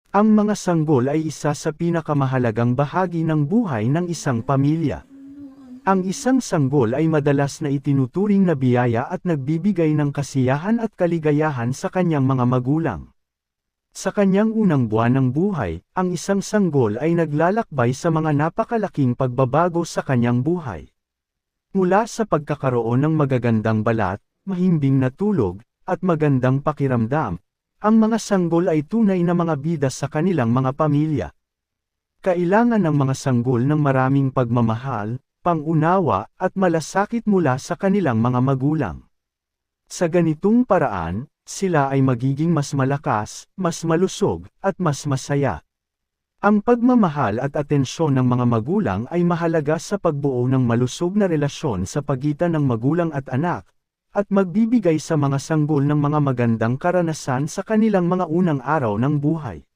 Ang mga sanggol ay isa sa pinakamahalagang bahagi ng buhay ng isang pamilya. Ang isang sanggol ay madalas na itinuturing na biyaya at nagbibigay ng kasiyahan at kaligayahan sa kanyang mga magulang. Sa kanyang unang buwan ng buhay, ang isang sanggol ay naglalakbay sa mga napakalaking pagbabago sa kanyang buhay. Mula sa pagkakaroon ng magagandang balat, mahimbing na tulog, at magandang pakiramdam, ang mga sanggol ay tunay na mga bida sa kanilang mga pamilya. Kailangan ng mga sanggol ng maraming pagmamahal, pangunawa, at malasakit mula sa kanilang mga magulang. Sa ganitong paraan, sila ay magiging mas malakas, mas malusog, at mas masaya. Ang pagmamahal at atensyon ng mga magulang ay mahalaga sa pagbuo ng malusog na relasyon sa pagitan ng magulang at anak, at magbibigay sa mga sanggol ng mga magandang karanasan sa kanilang mga unang araw ng buhay.